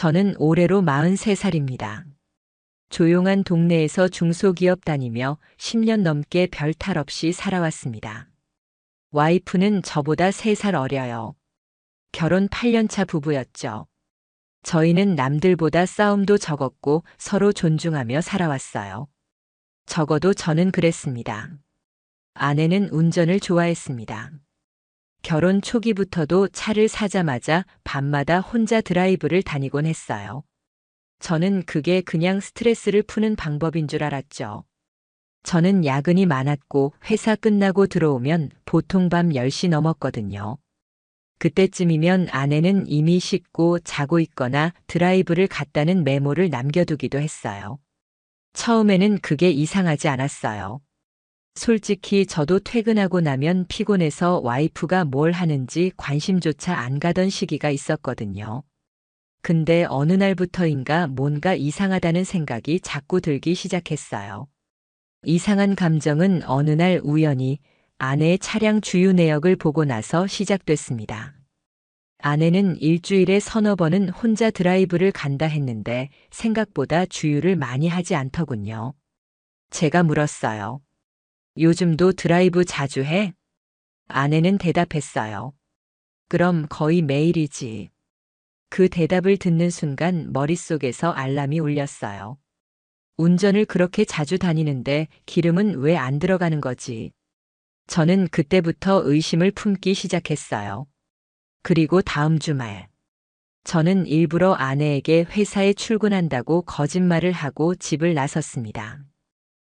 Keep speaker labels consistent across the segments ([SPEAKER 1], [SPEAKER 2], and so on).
[SPEAKER 1] 저는 올해로 43살입니다. 조용한 동네에서 중소기업 다니며 10년 넘게 별 탈 없이 살아왔습니다. 와이프는 저보다 3살 어려요. 결혼 8년차 부부였죠. 저희는 남들보다 싸움도 적었고 서로 존중하며 살아왔어요. 적어도 저는 그랬습니다. 아내는 운전을 좋아했습니다. 결혼 초기부터도 차를 사자마자 밤마다 혼자 드라이브를 다니곤 했어요. 저는 그게 그냥 스트레스를 푸는 방법인 줄 알았죠. 저는 야근이 많았고 회사 끝나고 들어오면 보통 밤 10시 넘었거든요. 그때쯤이면 아내는 이미 씻고 자고 있거나 드라이브를 갔다는 메모를 남겨두기도 했어요. 처음에는 그게 이상하지 않았어요. 솔직히 저도 퇴근하고 나면 피곤해서 와이프가 뭘 하는지 관심조차 안 가던 시기가 있었거든요. 근데 어느 날부터인가 뭔가 이상하다는 생각이 자꾸 들기 시작했어요. 이상한 감정은 어느 날 우연히 아내의 차량 주유 내역을 보고 나서 시작됐습니다. 아내는 일주일에 서너 번은 혼자 드라이브를 간다 했는데 생각보다 주유를 많이 하지 않더군요. 제가 물었어요. 요즘도 드라이브 자주 해? 아내는 대답했어요. 그럼 거의 매일이지. 그 대답을 듣는 순간 머릿속에서 알람이 울렸어요. 운전을 그렇게 자주 다니는데 기름은 왜 안 들어가는 거지? 저는 그때부터 의심을 품기 시작했어요. 그리고 다음 주말. 저는 일부러 아내에게 회사에 출근한다고 거짓말을 하고 집을 나섰습니다.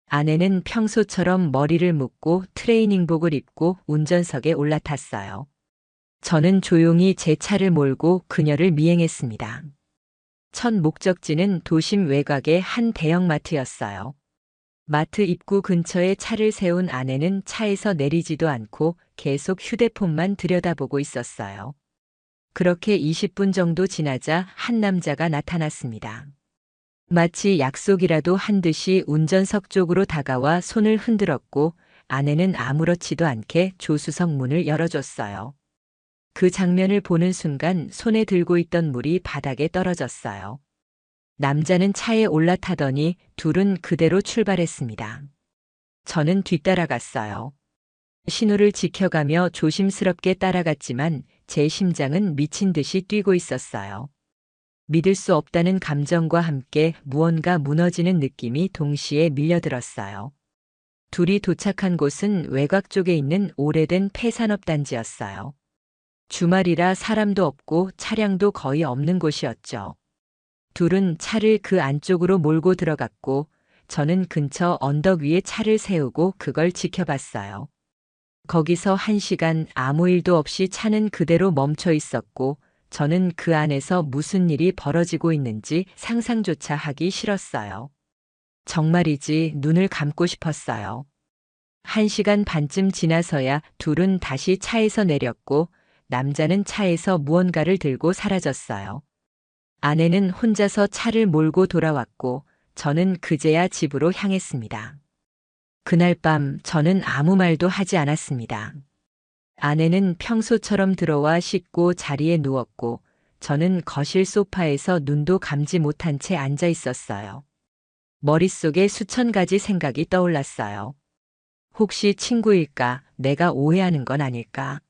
[SPEAKER 1] 아내는 평소처럼 머리를 묶고 트레이닝복을 입고 운전석에 올라탔어요. 저는 조용히 제 차를 몰고 그녀를 미행했습니다. 첫 목적지는 도심 외곽의 한 대형마트였어요. 마트 입구 근처에 차를 세운 아내는 차에서 내리지도 않고 계속 휴대폰만 들여다보고 있었어요. 그렇게 20분 정도 지나자 한 남자가 나타났습니다. 마치 약속이라도 한 듯이 운전석 쪽으로 다가와 손을 흔들었고 아내는 아무렇지도 않게 조수석 문을 열어줬어요. 그 장면을 보는 순간 손에 들고 있던 물이 바닥에 떨어졌어요. 남자는 차에 올라타더니 둘은 그대로 출발했습니다. 저는 뒤따라갔어요. 신호를 지켜가며 조심스럽게 따라갔지만 제 심장은 미친 듯이 뛰고 있었어요. 믿을 수 없다는 감정과 함께 무언가 무너지는 느낌이 동시에 밀려들었어요. 둘이 도착한 곳은 외곽 쪽에 있는 오래된 폐산업단지였어요. 주말이라 사람도 없고 차량도 거의 없는 곳이었죠. 둘은 차를 그 안쪽으로 몰고 들어갔고 저는 근처 언덕 위에 차를 세우고 그걸 지켜봤어요. 거기서 1시간 아무 일도 없이 차는 그대로 멈춰 있었고 저는 그 안에서 무슨 일이 벌어지고 있는지 상상조차 하기 싫었어요. 정말이지 눈을 감고 싶었어요. 1시간 반쯤 지나서야 둘은 다시 차에서 내렸고 남자는 차에서 무언가를 들고 사라졌어요. 아내는 혼자서 차를 몰고 돌아왔고 저는 그제야 집으로 향했습니다. 그날 밤 저는 아무 말도 하지 않았습니다. 아내는 평소처럼 들어와 씻고 자리에 누웠고 저는 거실 소파에서 눈도 감지 못한 채 앉아 있었어요. 머릿속에 수천 가지 생각이 떠올랐어요. 혹시 친구일까? 내가 오해하는 건 아닐까?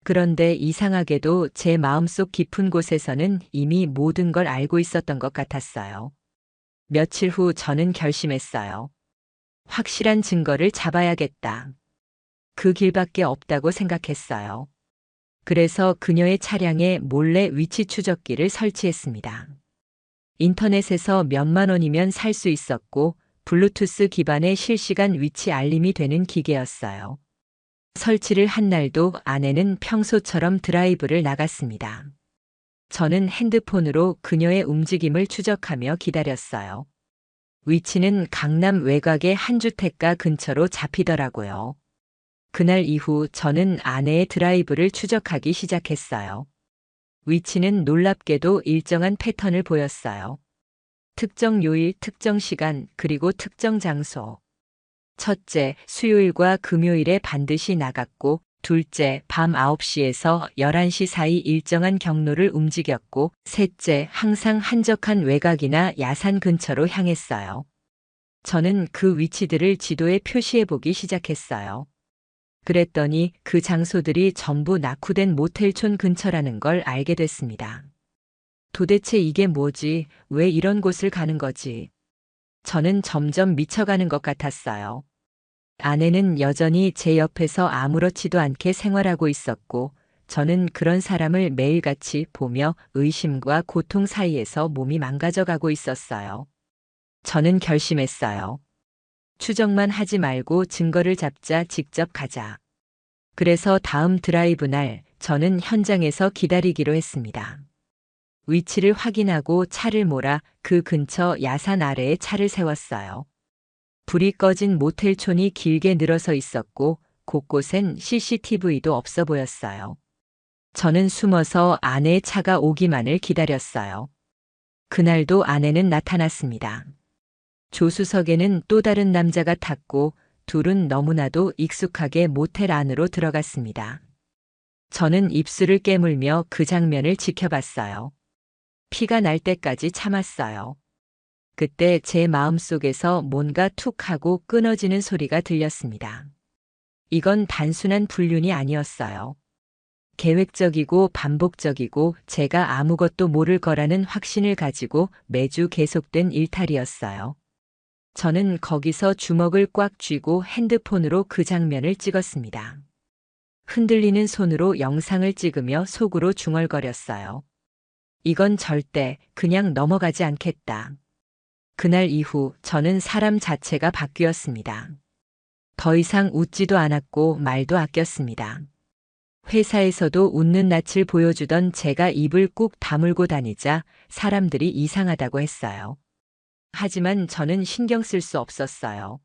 [SPEAKER 1] 그런데 이상하게도 제 마음속 깊은 곳에서는 이미 모든 걸 알고 있었던 것 같았어요. 며칠 후 저는 결심했어요. 확실한 증거를 잡아야겠다. 그 길밖에 없다고 생각했어요. 그래서 그녀의 차량에 몰래 위치 추적기를 설치했습니다. 인터넷에서 몇만 원이면 살 수 있었고 블루투스 기반의 실시간 위치 알림이 되는 기계였어요. 설치를 한 날도 아내는 평소처럼 드라이브를 나갔습니다. 저는 핸드폰으로 그녀의 움직임을 추적하며 기다렸어요. 위치는 강남 외곽의 한 주택가 근처로 잡히더라고요. 그날 이후 저는 아내의 드라이브를 추적하기 시작했어요. 위치는 놀랍게도 일정한 패턴을 보였어요. 특정 요일, 특정 시간, 그리고 특정 장소. 첫째, 수요일과 금요일에 반드시 나갔고 둘째, 밤 9시에서 11시 사이 일정한 경로를 움직였고, 셋째, 항상 한적한 외곽이나 야산 근처로 향했어요. 저는 그 위치들을 지도에 표시해 보기 시작했어요. 그랬더니 그 장소들이 전부 낙후된 모텔촌 근처라는 걸 알게 됐습니다. 도대체 이게 뭐지? 왜 이런 곳을 가는 거지? 저는 점점 미쳐가는 것 같았어요. 아내는 여전히 제 옆에서 아무렇지도 않게 생활하고 있었고, 저는 그런 사람을 매일같이 보며 의심과 고통 사이에서 몸이 망가져가고 있었어요. 저는 결심했어요. 추정만 하지 말고 증거를 잡자, 직접 가자. 그래서 다음 드라이브 날 저는 현장에서 기다리기로 했습니다. 위치를 확인하고 차를 몰아 그 근처 야산 아래에 차를 세웠어요. 불이 꺼진 모텔촌이 길게 늘어서 있었고 곳곳엔 CCTV도 없어 보였어요. 저는 숨어서 아내의 차가 오기만을 기다렸어요. 그날도 아내는 나타났습니다. 조수석에는 또 다른 남자가 탔고 둘은 너무나도 익숙하게 모텔 안으로 들어갔습니다. 저는 입술을 깨물며 그 장면을 지켜봤어요. 피가 날 때까지 참았어요. 그때 제 마음속에서 뭔가 툭 하고 끊어지는 소리가 들렸습니다. 이건 단순한 불륜이 아니었어요. 계획적이고 반복적이고 제가 아무것도 모를 거라는 확신을 가지고 매주 계속된 일탈이었어요. 저는 거기서 주먹을 꽉 쥐고 핸드폰으로 그 장면을 찍었습니다. 흔들리는 손으로 영상을 찍으며 속으로 중얼거렸어요. 이건 절대 그냥 넘어가지 않겠다. 그날 이후 저는 사람 자체가 바뀌었습니다. 더 이상 웃지도 않았고 말도 아꼈습니다. 회사에서도 웃는 낯을 보여주던 제가 입을 꾹 다물고 다니자 사람들이 이상하다고 했어요. 하지만 저는 신경 쓸 수 없었어요.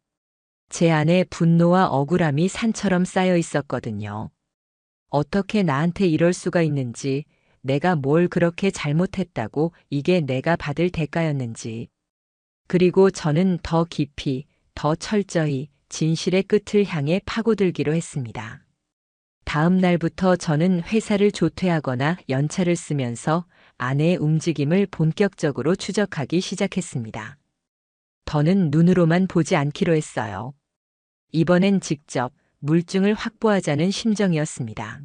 [SPEAKER 1] 제 안에 분노와 억울함이 산처럼 쌓여 있었거든요. 어떻게 나한테 이럴 수가 있는지, 내가 뭘 그렇게 잘못했다고 이게 내가 받을 대가였는지. 그리고 저는 더 깊이, 더 철저히 진실의 끝을 향해 파고들기로 했습니다. 다음 날부터 저는 회사를 조퇴하거나 연차를 쓰면서 아내의 움직임을 본격적으로 추적하기 시작했습니다. 더는 눈으로만 보지 않기로 했어요. 이번엔 직접 물증을 확보하자는 심정이었습니다.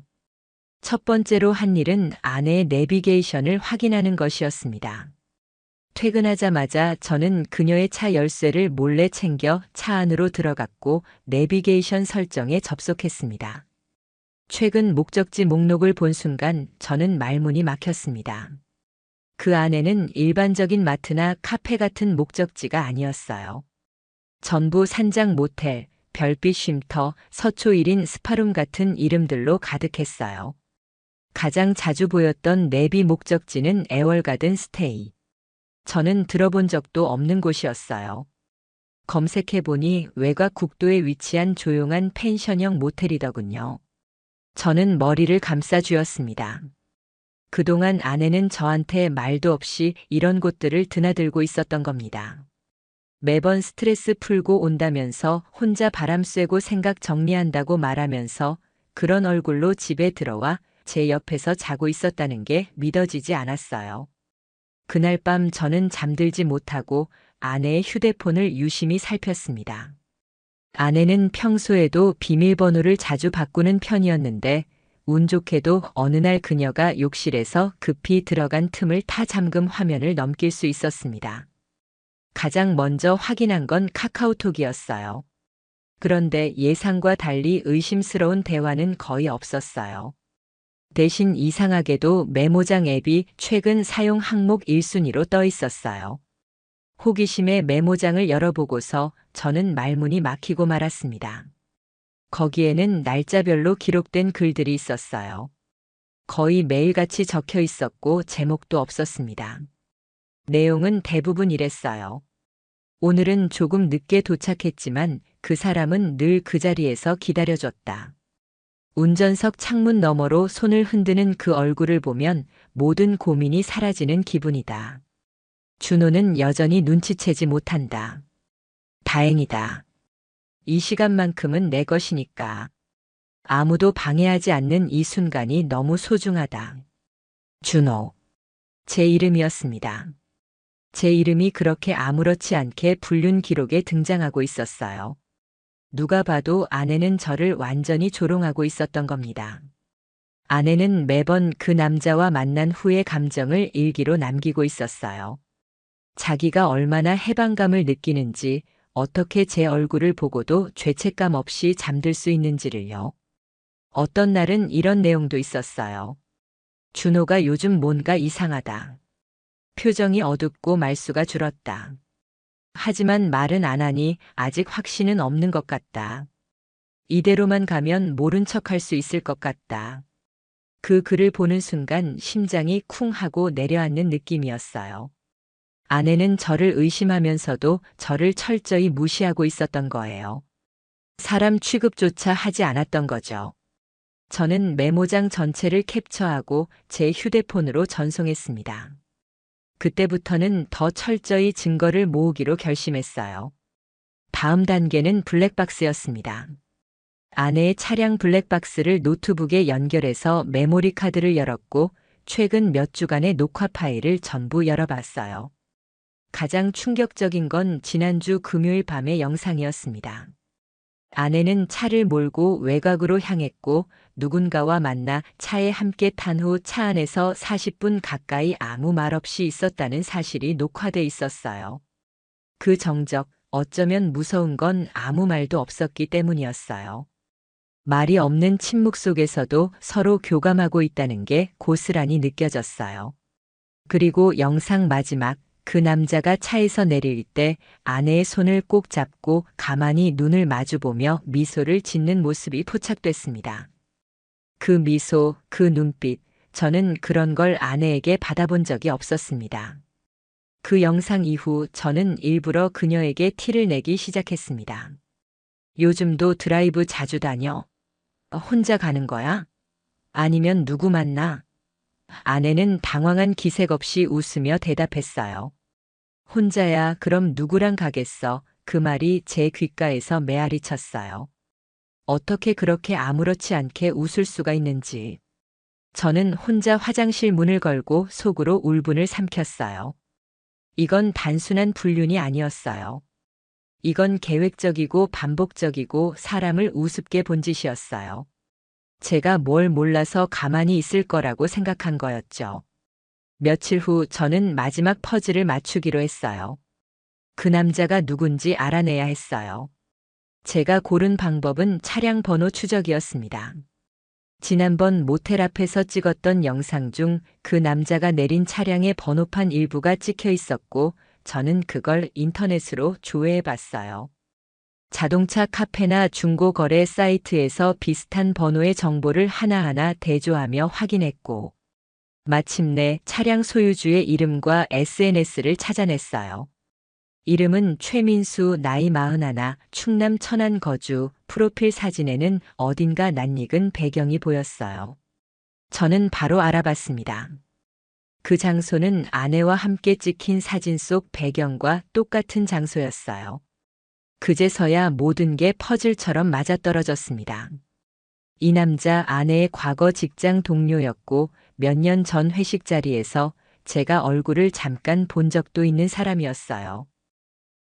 [SPEAKER 1] 첫 번째로 한 일은 아내의 내비게이션을 확인하는 것이었습니다. 퇴근하자마자 저는 그녀의 차 열쇠를 몰래 챙겨 차 안으로 들어갔고 내비게이션 설정에 접속했습니다. 최근 목적지 목록을 본 순간 저는 말문이 막혔습니다. 그 안에는 일반적인 마트나 카페 같은 목적지가 아니었어요. 전부 산장 모텔, 별빛 쉼터, 서초 1인 스파룸 같은 이름들로 가득했어요. 가장 자주 보였던 내비 목적지는 애월가든 스테이. 저는 들어본 적도 없는 곳이었어요. 검색해보니 외곽 국도에 위치한 조용한 펜션형 모텔이더군요. 저는 머리를 감싸 쥐었습니다. 그동안 아내는 저한테 말도 없이 이런 곳들을 드나들고 있었던 겁니다. 매번 스트레스 풀고 온다면서 혼자 바람 쐬고 생각 정리한다고 말하면서 그런 얼굴로 집에 들어와 제 옆에서 자고 있었다는 게 믿어지지 않았어요. 그날 밤 저는 잠들지 못하고 아내의 휴대폰을 유심히 살폈습니다. 아내는 평소에도 비밀번호를 자주 바꾸는 편이었는데 운 좋게도 어느 날 그녀가 욕실에서 급히 들어간 틈을 타 잠금 화면을 넘길 수 있었습니다. 가장 먼저 확인한 건 카카오톡이었어요. 그런데 예상과 달리 의심스러운 대화는 거의 없었어요. 대신 이상하게도 메모장 앱이 최근 사용 항목 1순위로 떠 있었어요. 호기심에 메모장을 열어보고서 저는 말문이 막히고 말았습니다. 거기에는 날짜별로 기록된 글들이 있었어요. 거의 매일같이 적혀 있었고 제목도 없었습니다. 내용은 대부분 이랬어요. 오늘은 조금 늦게 도착했지만 그 사람은 늘 그 자리에서 기다려줬다. 운전석 창문 너머로 손을 흔드는 그 얼굴을 보면 모든 고민이 사라지는 기분이다. 준호는 여전히 눈치채지 못한다. 다행이다. 이 시간만큼은 내 것이니까. 아무도 방해하지 않는 이 순간이 너무 소중하다. 준호. 제 이름이었습니다. 제 이름이 그렇게 아무렇지 않게 불륜 기록에 등장하고 있었어요. 누가 봐도 아내는 저를 완전히 조롱하고 있었던 겁니다. 아내는 매번 그 남자와 만난 후의 감정을 일기로 남기고 있었어요. 자기가 얼마나 해방감을 느끼는지, 어떻게 제 얼굴을 보고도 죄책감 없이 잠들 수 있는지를요. 어떤 날은 이런 내용도 있었어요. 준호가 요즘 뭔가 이상하다. 표정이 어둡고 말수가 줄었다. 하지만 말은 안 하니 아직 확신은 없는 것 같다. 이대로만 가면 모른 척할 수 있을 것 같다. 그 글을 보는 순간 심장이 쿵 하고 내려앉는 느낌이었어요. 아내는 저를 의심하면서도 저를 철저히 무시하고 있었던 거예요. 사람 취급조차 하지 않았던 거죠. 저는 메모장 전체를 캡처하고 제 휴대폰으로 전송했습니다. 그때부터는 더 철저히 증거를 모으기로 결심했어요. 다음 단계는 블랙박스였습니다. 아내의 차량 블랙박스를 노트북에 연결해서 메모리 카드를 열었고 최근 몇 주간의 녹화 파일을 전부 열어봤어요. 가장 충격적인 건 지난주 금요일 밤의 영상이었습니다. 아내는 차를 몰고 외곽으로 향했고 누군가와 만나 차에 함께 탄 후 차 안에서 40분 가까이 아무 말 없이 있었다는 사실이 녹화돼 있었어요. 그 정적, 어쩌면 무서운 건 아무 말도 없었기 때문이었어요. 말이 없는 침묵 속에서도 서로 교감하고 있다는 게 고스란히 느껴졌어요. 그리고 영상 마지막, 그 남자가 차에서 내릴 때 아내의 손을 꼭 잡고 가만히 눈을 마주보며 미소를 짓는 모습이 포착됐습니다. 그 미소, 그 눈빛, 저는 그런 걸 아내에게 받아본 적이 없었습니다. 그 영상 이후 저는 일부러 그녀에게 티를 내기 시작했습니다. 요즘도 드라이브 자주 다녀? 혼자 가는 거야? 아니면 누구 만나? 아내는 당황한 기색 없이 웃으며 대답했어요. 혼자야, 그럼 누구랑 가겠어? 그 말이 제 귓가에서 메아리 쳤어요. 어떻게 그렇게 아무렇지 않게 웃을 수가 있는지. 저는 혼자 화장실 문을 걸고 속으로 울분을 삼켰어요. 이건 단순한 불륜이 아니었어요. 이건 계획적이고 반복적이고 사람을 우습게 본 짓이었어요. 제가 뭘 몰라서 가만히 있을 거라고 생각한 거였죠. 며칠 후 저는 마지막 퍼즐을 맞추기로 했어요. 그 남자가 누군지 알아내야 했어요. 제가 고른 방법은 차량 번호 추적이었습니다. 지난번 모텔 앞에서 찍었던 영상 중 그 남자가 내린 차량의 번호판 일부가 찍혀 있었고 저는 그걸 인터넷으로 조회해 봤어요. 자동차 카페나 중고거래 사이트에서 비슷한 번호의 정보를 하나하나 대조하며 확인했고 마침내 차량 소유주의 이름과 SNS를 찾아냈어요. 이름은 최민수, 나이 41, 충남 천안 거주, 프로필 사진에는 어딘가 낯익은 배경이 보였어요. 저는 바로 알아봤습니다. 그 장소는 아내와 함께 찍힌 사진 속 배경과 똑같은 장소였어요. 그제서야 모든 게 퍼즐처럼 맞아떨어졌습니다. 이 남자 아내의 과거 직장 동료였고 몇 년 전 회식 자리에서 제가 얼굴을 잠깐 본 적도 있는 사람이었어요.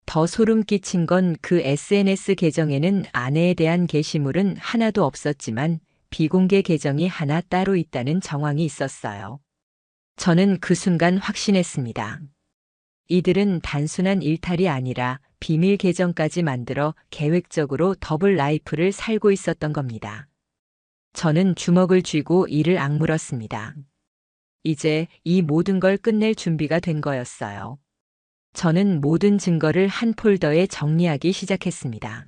[SPEAKER 1] 더 소름 끼친 건 그 SNS 계정에는 아내에 대한 게시물은 하나도 없었지만 비공개 계정이 하나 따로 있다는 정황이 있었어요. 저는 그 순간 확신했습니다. 이들은 단순한 일탈이 아니라 비밀 계정까지 만들어 계획적으로 더블 라이프를 살고 있었던 겁니다. 저는 주먹을 쥐고 이를 악물었습니다. 이제 이 모든 걸 끝낼 준비가 된 거였어요. 저는 모든 증거를 한 폴더에 정리하기 시작했습니다.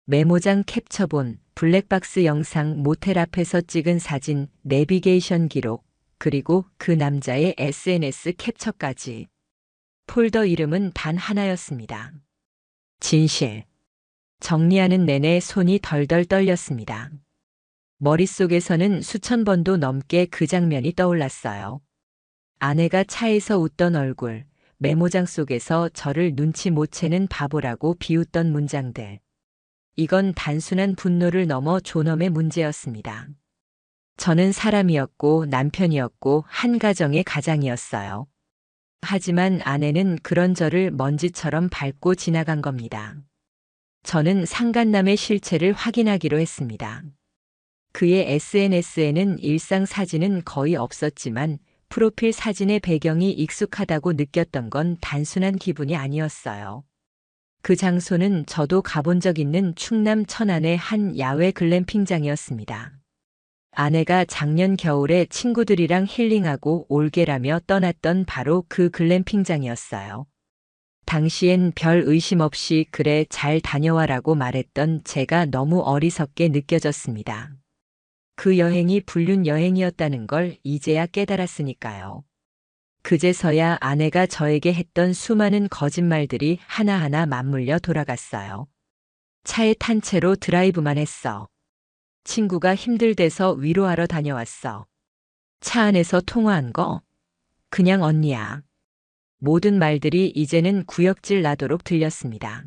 [SPEAKER 1] 메모장 캡처본, 블랙박스 영상, 모텔 앞에서 찍은 사진, 내비게이션 기록, 그리고 그 남자의 SNS 캡처까지. 폴더 이름은 단 하나였습니다. 진실. 정리하는 내내 손이 덜덜 떨렸습니다. 머릿속에서는 수천 번도 넘게 그 장면이 떠올랐어요. 아내가 차에서 웃던 얼굴, 메모장 속에서 저를 눈치 못 채는 바보라고 비웃던 문장들. 이건 단순한 분노를 넘어 존엄의 문제였습니다. 저는 사람이었고 남편이었고 한 가정의 가장이었어요. 하지만 아내는 그런 저를 먼지처럼 밟고 지나간 겁니다. 저는 상간남의 실체를 확인하기로 했습니다. 그의 SNS에는 일상 사진은 거의 없었지만 프로필 사진의 배경이 익숙하다고 느꼈던 건 단순한 기분이 아니었어요. 그 장소는 저도 가본 적 있는 충남 천안의 한 야외 글램핑장이었습니다. 아내가 작년 겨울에 친구들이랑 힐링하고 올게라며 떠났던 바로 그 글램핑장이었어요. 당시엔 별 의심 없이 그래 잘 다녀와라고 말했던 제가 너무 어리석게 느껴졌습니다. 그 여행이 불륜 여행이었다는 걸 이제야 깨달았으니까요. 그제서야 아내가 저에게 했던 수많은 거짓말들이 하나하나 맞물려 돌아갔어요. 차에 탄 채로 드라이브만 했어. 친구가 힘들대서 위로하러 다녀왔어. 차 안에서 통화한 거? 그냥 언니야. 모든 말들이 이제는 구역질 나도록 들렸습니다.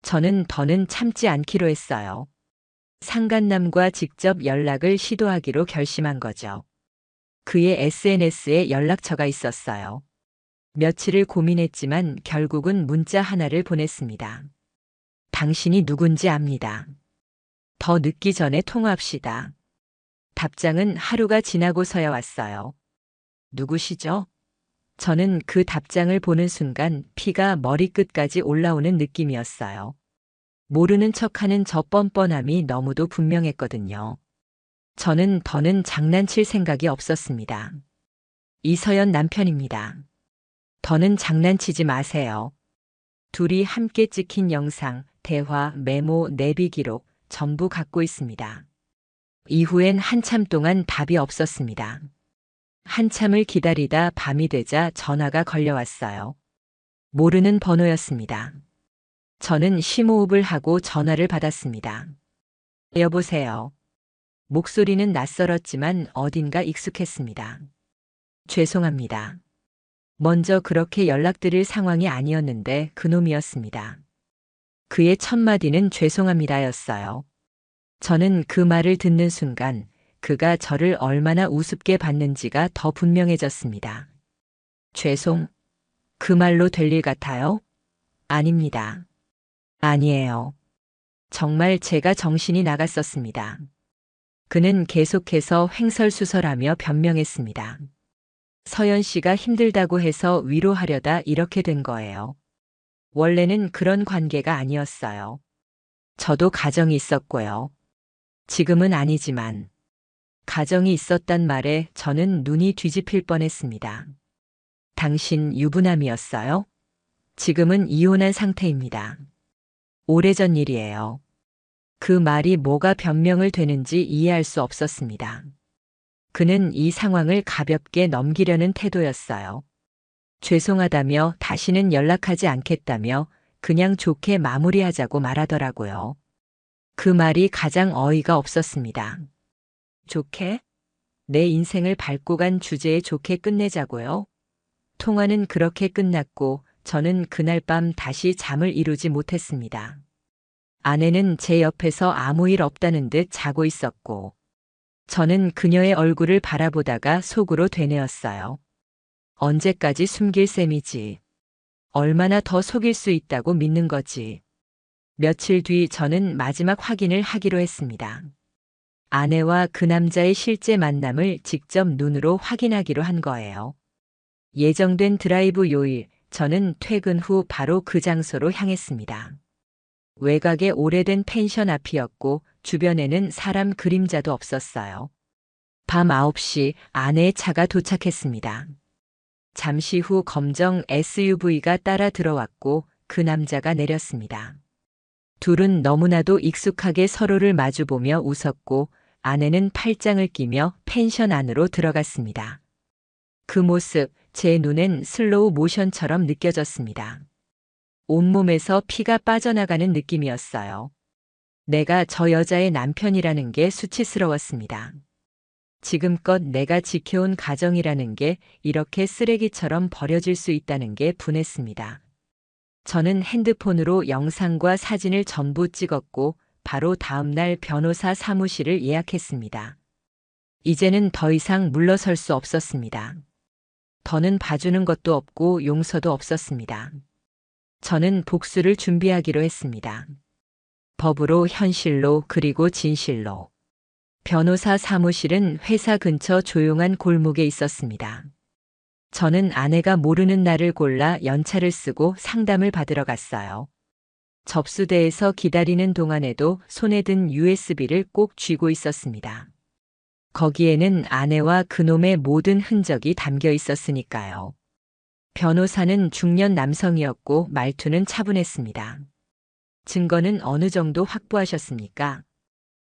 [SPEAKER 1] 저는 더는 참지 않기로 했어요. 상간남과 직접 연락을 시도하기로 결심한 거죠. 그의 SNS에 연락처가 있었어요. 며칠을 고민했지만 결국은 문자 하나를 보냈습니다. 당신이 누군지 압니다. 더 늦기 전에 통화합시다. 답장은 하루가 지나고서야 왔어요. 누구시죠? 저는 그 답장을 보는 순간 피가 머리끝까지 올라오는 느낌이었어요. 모르는 척하는 저 뻔뻔함이 너무도 분명했거든요. 저는 더는 장난칠 생각이 없었습니다. 이서연 남편입니다. 더는 장난치지 마세요. 둘이 함께 찍힌 영상, 대화, 메모, 내비 기록 전부 갖고 있습니다. 이후엔 한참 동안 답이 없었습니다. 한참을 기다리다 밤이 되자 전화가 걸려왔어요. 모르는 번호였습니다. 저는 심호흡을 하고 전화를 받았습니다. 여보세요. 목소리는 낯설었지만 어딘가 익숙했습니다. 죄송합니다. 먼저 그렇게 연락드릴 상황이 아니었는데 그놈이었습니다. 그의 첫 마디는 죄송합니다였어요. 저는 그 말을 듣는 순간 그가 저를 얼마나 우습게 봤는지가 더 분명해졌습니다. 죄송? 그 말로 될 일 같아요? 아닙니다. 아니에요. 정말 제가 정신이 나갔었습니다. 그는 계속해서 횡설수설하며 변명했습니다. 서연 씨가 힘들다고 해서 위로하려다 이렇게 된 거예요. 원래는 그런 관계가 아니었어요. 저도 가정이 있었고요. 지금은 아니지만 가정이 있었단 말에 저는 눈이 뒤집힐 뻔했습니다. 당신 유부남이었어요? 지금은 이혼한 상태입니다. 오래전 일이에요. 그 말이 뭐가 변명을 되는지 이해할 수 없었습니다. 그는 이 상황을 가볍게 넘기려는 태도였어요. 죄송하다며 다시는 연락하지 않겠다며 그냥 좋게 마무리하자고 말하더라고요. 그 말이 가장 어이가 없었습니다. 좋게? 내 인생을 밟고 간 주제에 좋게 끝내자고요? 통화는 그렇게 끝났고 저는 그날 밤 다시 잠을 이루지 못했습니다. 아내는 제 옆에서 아무 일 없다는 듯 자고 있었고 저는 그녀의 얼굴을 바라보다가 속으로 되뇌었어요. 언제까지 숨길 셈이지. 얼마나 더 속일 수 있다고 믿는 거지. 며칠 뒤 저는 마지막 확인을 하기로 했습니다. 아내와 그 남자의 실제 만남을 직접 눈으로 확인하기로 한 거예요. 예정된 드라이브 요일, 저는 퇴근 후 바로 그 장소로 향했습니다. 외곽의 오래된 펜션 앞이었고 주변에는 사람 그림자도 없었어요. 밤 9시 아내의 차가 도착했습니다. 잠시 후 검정 SUV가 따라 들어왔고 그 남자가 내렸습니다. 둘은 너무나도 익숙하게 서로를 마주보며 웃었고 아내는 팔짱을 끼며 펜션 안으로 들어갔습니다. 그 모습, 제 눈엔 슬로우 모션처럼 느껴졌습니다. 온몸에서 피가 빠져나가는 느낌이었어요. 내가 저 여자의 남편이라는 게 수치스러웠습니다. 지금껏 내가 지켜온 가정이라는 게 이렇게 쓰레기처럼 버려질 수 있다는 게 분했습니다. 저는 핸드폰으로 영상과 사진을 전부 찍었고 바로 다음 날 변호사 사무실을 예약했습니다. 이제는 더 이상 물러설 수 없었습니다. 더는 봐주는 것도 없고 용서도 없었습니다. 저는 복수를 준비하기로 했습니다. 법으로, 현실로, 그리고 진실로. 변호사 사무실은 회사 근처 조용한 골목에 있었습니다. 저는 아내가 모르는 날을 골라 연차를 쓰고 상담을 받으러 갔어요. 접수대에서 기다리는 동안에도 손에 든 USB를 꼭 쥐고 있었습니다. 거기에는 아내와 그놈의 모든 흔적이 담겨 있었으니까요. 변호사는 중년 남성이었고 말투는 차분했습니다. 증거는 어느 정도 확보하셨습니까?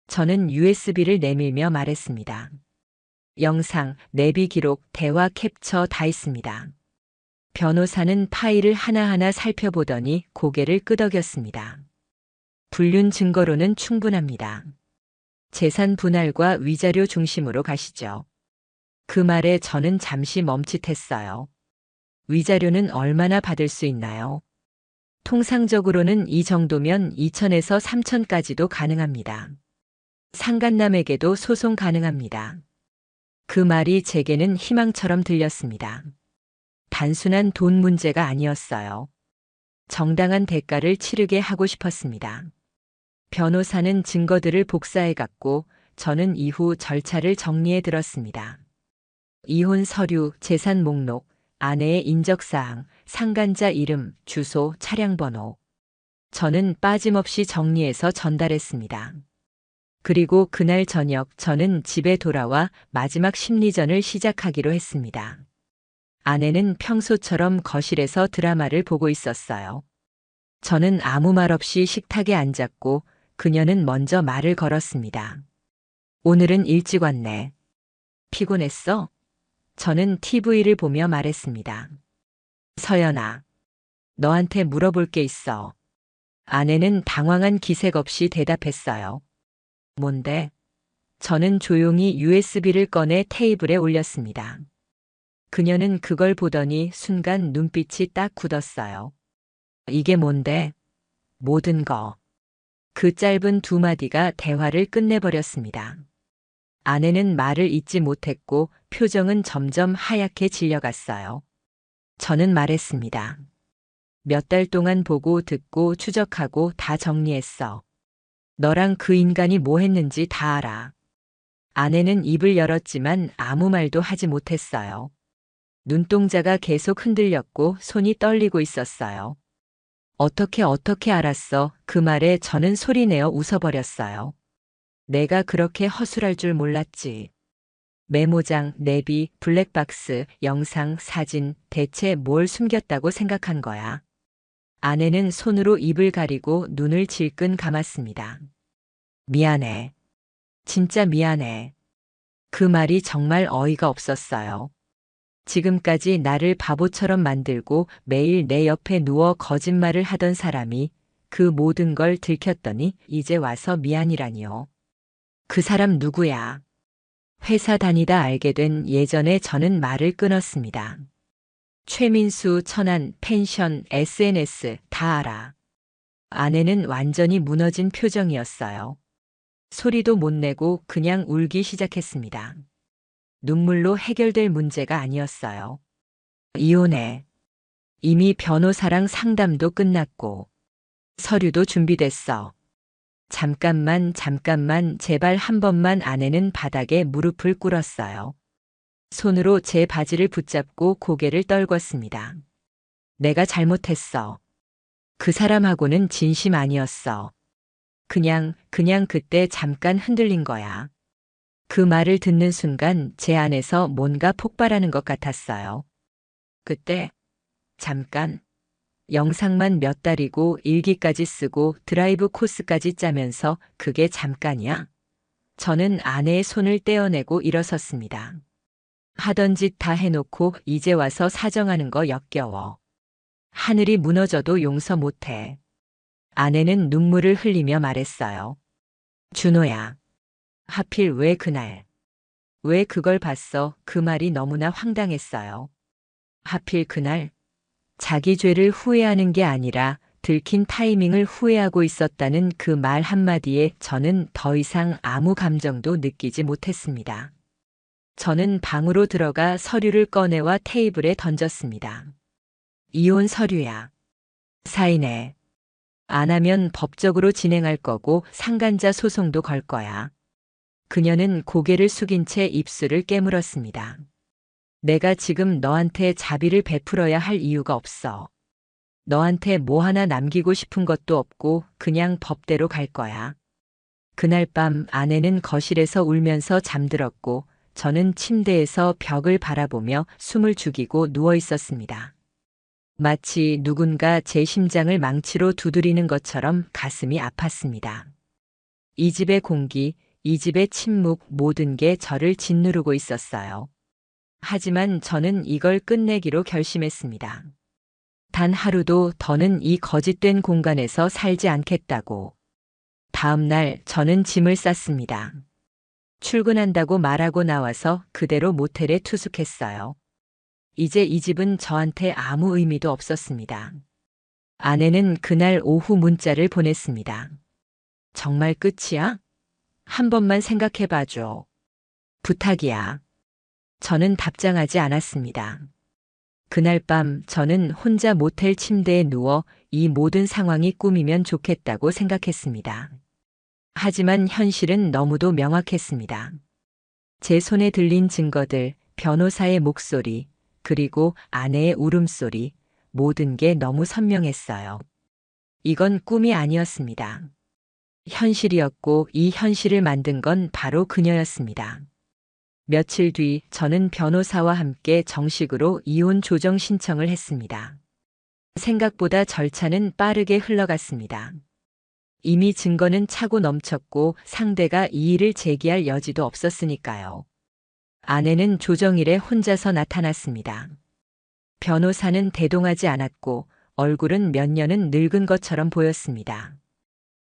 [SPEAKER 1] 저는 USB를 내밀며 말했습니다. 영상, 내비 기록, 대화 캡처 다 있습니다. 변호사는 파일을 하나하나 살펴보더니 고개를 끄덕였습니다. 불륜 증거로는 충분합니다. 재산 분할과 위자료 중심으로 가시죠. 그 말에 저는 잠시 멈칫했어요. 위자료는 얼마나 받을 수 있나요? 통상적으로는 이 정도면 2천에서 3천까지도 가능합니다. 상간남에게도 소송 가능합니다. 그 말이 제게는 희망처럼 들렸습니다. 단순한 돈 문제가 아니었어요. 정당한 대가를 치르게 하고 싶었습니다. 변호사는 증거들을 복사해 갔고 저는 이후 절차를 정리해 들었습니다. 이혼 서류, 재산 목록, 아내의 인적사항, 상간자 이름, 주소, 차량 번호. 저는 빠짐없이 정리해서 전달했습니다. 그리고 그날 저녁 저는 집에 돌아와 마지막 심리전을 시작하기로 했습니다. 아내는 평소처럼 거실에서 드라마를 보고 있었어요. 저는 아무 말 없이 식탁에 앉았고 그녀는 먼저 말을 걸었습니다. 오늘은 일찍 왔네. 피곤했어? 저는 TV를 보며 말했습니다. 서연아, 너한테 물어볼 게 있어. 아내는 당황한 기색 없이 대답했어요. 뭔데? 저는 조용히 USB를 꺼내 테이블에 올렸습니다. 그녀는 그걸 보더니 순간 눈빛이 딱 굳었어요. 이게 뭔데? 모든 거. 그 짧은 두 마디가 대화를 끝내버렸습니다. 아내는 말을 잇지 못했고 표정은 점점 하얗게 질려갔어요. 저는 말했습니다. 몇 달 동안 보고 듣고 추적하고 다 정리했어. 너랑 그 인간이 뭐 했는지 다 알아. 아내는 입을 열었지만 아무 말도 하지 못했어요. 눈동자가 계속 흔들렸고 손이 떨리고 있었어요. 어떻게 알았어? 그 말에 저는 소리내어 웃어버렸어요. 내가 그렇게 허술할 줄 몰랐지. 메모장, 내비, 블랙박스, 영상, 사진, 대체 뭘 숨겼다고 생각한 거야. 아내는 손으로 입을 가리고 눈을 질끈 감았습니다. 미안해. 진짜 미안해. 그 말이 정말 어이가 없었어요. 지금까지 나를 바보처럼 만들고 매일 내 옆에 누워 거짓말을 하던 사람이 그 모든 걸 들켰더니 이제 와서 미안이라니요. 그 사람 누구야? 회사 다니다 알게 된 예전에 저는 말을 끊었습니다. 최민수, 천안, 펜션, SNS 다 알아. 아내는 완전히 무너진 표정이었어요. 소리도 못 내고 그냥 울기 시작했습니다. 눈물로 해결될 문제가 아니었어요. 이혼해. 이미 변호사랑 상담도 끝났고 서류도 준비됐어. 잠깐만 제발 한 번만. 아내는 바닥에 무릎을 꿇었어요. 손으로 제 바지를 붙잡고 고개를 떨궜습니다. 내가 잘못했어. 그 사람하고는 진심 아니었어. 그냥 그때 잠깐 흔들린 거야. 그 말을 듣는 순간 제 안에서 뭔가 폭발하는 것 같았어요. 그때 잠깐 영상만 몇 달이고 일기까지 쓰고 드라이브 코스까지 짜면서 그게 잠깐이야? 저는 아내의 손을 떼어내고 일어섰습니다. 하던 짓 다 해놓고 이제 와서 사정하는 거 역겨워. 하늘이 무너져도 용서 못해. 아내는 눈물을 흘리며 말했어요. 준호야. 하필 왜 그날? 왜 그걸 봤어? 그 말이 너무나 황당했어요. 하필 그날? 자기 죄를 후회하는 게 아니라 들킨 타이밍을 후회하고 있었다는 그 말 한마디에 저는 더 이상 아무 감정도 느끼지 못했습니다. 저는 방으로 들어가 서류를 꺼내와 테이블에 던졌습니다. 이혼 서류야. 사인해. 안 하면 법적으로 진행할 거고 상간자 소송도 걸 거야. 그녀는 고개를 숙인 채 입술을 깨물었습니다. 내가 지금 너한테 자비를 베풀어야 할 이유가 없어. 너한테 뭐 하나 남기고 싶은 것도 없고 그냥 법대로 갈 거야. 그날 밤 아내는 거실에서 울면서 잠들었고 저는 침대에서 벽을 바라보며 숨을 죽이고 누워 있었습니다. 마치 누군가 제 심장을 망치로 두드리는 것처럼 가슴이 아팠습니다. 이 집의 공기, 이 집의 침묵 모든 게 저를 짓누르고 있었어요. 하지만 저는 이걸 끝내기로 결심했습니다. 단 하루도 더는 이 거짓된 공간에서 살지 않겠다고. 다음 날 저는 짐을 쌌습니다. 출근한다고 말하고 나와서 그대로 모텔에 투숙했어요. 이제 이 집은 저한테 아무 의미도 없었습니다. 아내는 그날 오후 문자를 보냈습니다. 정말 끝이야? 한 번만 생각해 봐줘. 부탁이야. 저는 답장하지 않았습니다. 그날 밤 저는 혼자 모텔 침대에 누워 이 모든 상황이 꿈이면 좋겠다고 생각했습니다. 하지만 현실은 너무도 명확했습니다. 제 손에 들린 증거들, 변호사의 목소리, 그리고 아내의 울음소리, 모든 게 너무 선명했어요. 이건 꿈이 아니었습니다. 현실이었고 이 현실을 만든 건 바로 그녀였습니다. 며칠 뒤 저는 변호사와 함께 정식으로 이혼 조정 신청을 했습니다. 생각보다 절차는 빠르게 흘러갔습니다. 이미 증거는 차고 넘쳤고 상대가 이의를 제기할 여지도 없었으니까요. 아내는 조정일에 혼자서 나타났습니다. 변호사는 대동하지 않았고 얼굴은 몇 년은 늙은 것처럼 보였습니다.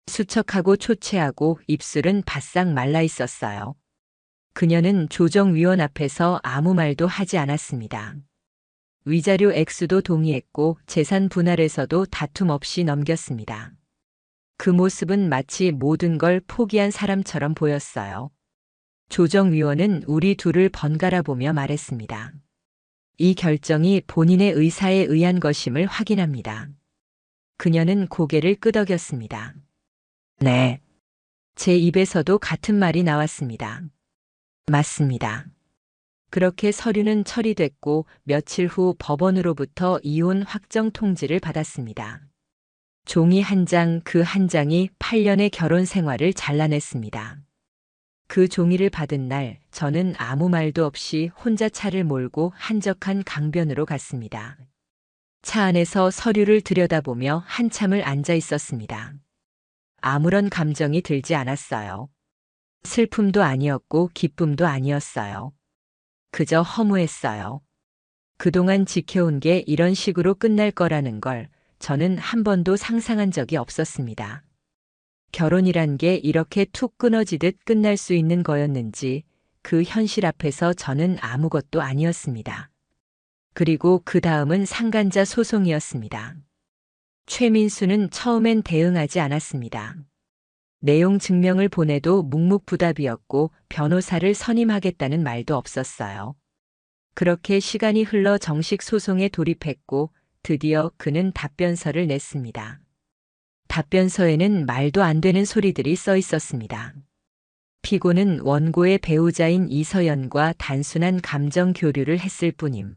[SPEAKER 1] 수척하고 초췌하고 입술은 바싹 말라 있었어요. 그녀는 조정위원 앞에서 아무 말도 하지 않았습니다. 위자료 액수도 동의했고 재산 분할에서도 다툼 없이 넘겼습니다. 그 모습은 마치 모든 걸 포기한 사람처럼 보였어요. 조정위원은 우리 둘을 번갈아 보며 말했습니다. 이 결정이 본인의 의사에 의한 것임을 확인합니다. 그녀는 고개를 끄덕였습니다. 네. 제 입에서도 같은 말이 나왔습니다. 맞습니다. 그렇게 서류는 처리됐고 며칠 후 법원으로부터 이혼 확정 통지를 받았습니다. 종이 한 장 그 한 장이 8년의 결혼 생활을 잘라냈습니다. 그 종이를 받은 날 저는 아무 말도 없이 혼자 차를 몰고 한적한 강변으로 갔습니다. 차 안에서 서류를 들여다보며 한참을 앉아 있었습니다. 아무런 감정이 들지 않았어요. 슬픔도 아니었고 기쁨도 아니었어요. 그저 허무했어요. 그동안 지켜온 게 이런 식으로 끝날 거라는 걸 저는 한 번도 상상한 적이 없었습니다. 결혼이란 게 이렇게 툭 끊어지듯 끝날 수 있는 거였는지 그 현실 앞에서 저는 아무것도 아니었습니다. 그리고 그 다음은 상간자 소송이었습니다. 최민수는 처음엔 대응하지 않았습니다. 내용 증명을 보내도 묵묵부답이었고 변호사를 선임하겠다는 말도 없었어요. 그렇게 시간이 흘러 정식 소송에 돌입했고 드디어 그는 답변서를 냈습니다. 답변서에는 말도 안 되는 소리들이 써 있었습니다. 피고는 원고의 배우자인 이서연과 단순한 감정 교류를 했을 뿐임.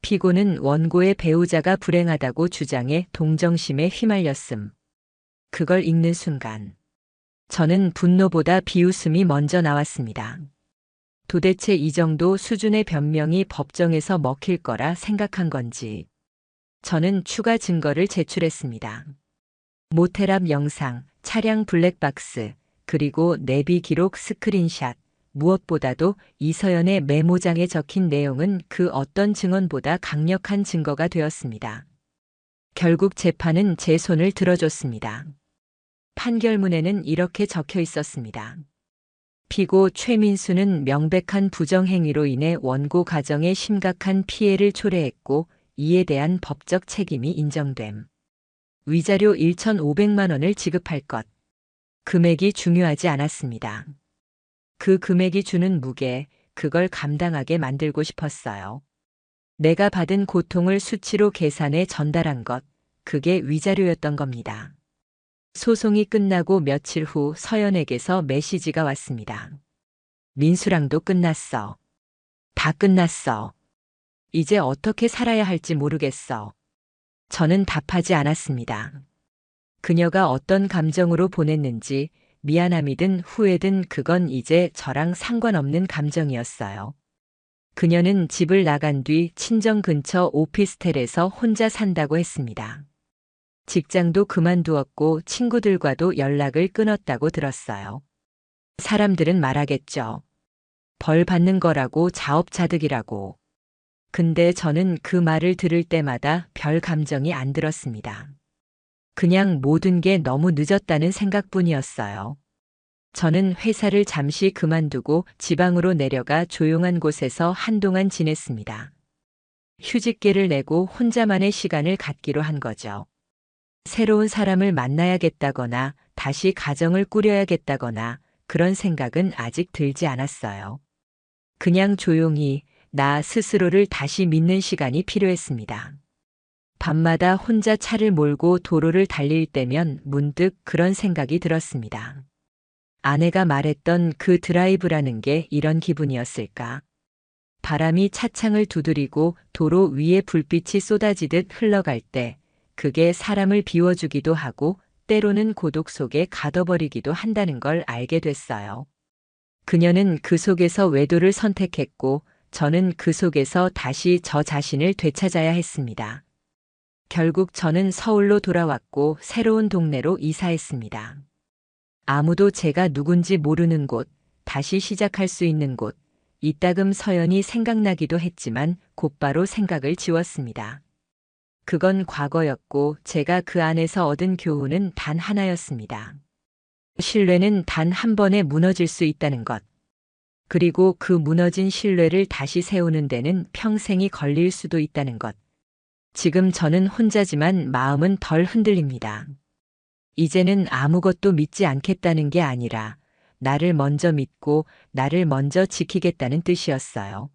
[SPEAKER 1] 피고는 원고의 배우자가 불행하다고 주장해 동정심에 휘말렸음. 그걸 읽는 순간 저는 분노보다 비웃음이 먼저 나왔습니다. 도대체 이 정도 수준의 변명이 법정에서 먹힐 거라 생각한 건지. 저는 추가 증거를 제출했습니다. 모텔 앞 영상, 차량 블랙박스, 그리고 내비 기록 스크린샷, 무엇보다도 이서연의 메모장에 적힌 내용은 그 어떤 증언보다 강력한 증거가 되었습니다. 결국 재판은 제 손을 들어줬습니다. 판결문에는 이렇게 적혀 있었습니다. 피고 최민수는 명백한 부정행위로 인해 원고 가정에 심각한 피해를 초래했고 이에 대한 법적 책임이 인정됨. 위자료 1,500만 원을 지급할 것. 금액이 중요하지 않았습니다. 그 금액이 주는 무게, 그걸 감당하게 만들고 싶었어요. 내가 받은 고통을 수치로 계산해 전달한 것, 그게 위자료였던 겁니다. 소송이 끝나고 며칠 후 서연에게서 메시지가 왔습니다. 민수랑도 끝났어. 다 끝났어. 이제 어떻게 살아야 할지 모르겠어. 저는 답하지 않았습니다. 그녀가 어떤 감정으로 보냈는지 미안함이든 후회든 그건 이제 저랑 상관없는 감정이었어요. 그녀는 집을 나간 뒤 친정 근처 오피스텔에서 혼자 산다고 했습니다. 직장도 그만두었고 친구들과도 연락을 끊었다고 들었어요. 사람들은 말하겠죠. 벌 받는 거라고 자업자득이라고. 근데 저는 그 말을 들을 때마다 별 감정이 안 들었습니다. 그냥 모든 게 너무 늦었다는 생각뿐이었어요. 저는 회사를 잠시 그만두고 지방으로 내려가 조용한 곳에서 한동안 지냈습니다. 휴직계를 내고 혼자만의 시간을 갖기로 한 거죠. 새로운 사람을 만나야겠다거나 다시 가정을 꾸려야겠다거나 그런 생각은 아직 들지 않았어요. 그냥 조용히 나 스스로를 다시 믿는 시간이 필요했습니다. 밤마다 혼자 차를 몰고 도로를 달릴 때면 문득 그런 생각이 들었습니다. 아내가 말했던 그 드라이브라는 게 이런 기분이었을까? 바람이 차창을 두드리고 도로 위에 불빛이 쏟아지듯 흘러갈 때 그게 사람을 비워주기도 하고 때로는 고독 속에 가둬버리기도 한다는 걸 알게 됐어요. 그녀는 그 속에서 외도를 선택했고 저는 그 속에서 다시 저 자신을 되찾아야 했습니다. 결국 저는 서울로 돌아왔고 새로운 동네로 이사했습니다. 아무도 제가 누군지 모르는 곳, 다시 시작할 수 있는 곳, 이따금 서연이 생각나기도 했지만 곧바로 생각을 지웠습니다. 그건 과거였고 제가 그 안에서 얻은 교훈은 단 하나였습니다. 신뢰는 단 한 번에 무너질 수 있다는 것. 그리고 그 무너진 신뢰를 다시 세우는 데는 평생이 걸릴 수도 있다는 것. 지금 저는 혼자지만 마음은 덜 흔들립니다. 이제는 아무것도 믿지 않겠다는 게 아니라 나를 먼저 믿고 나를 먼저 지키겠다는 뜻이었어요.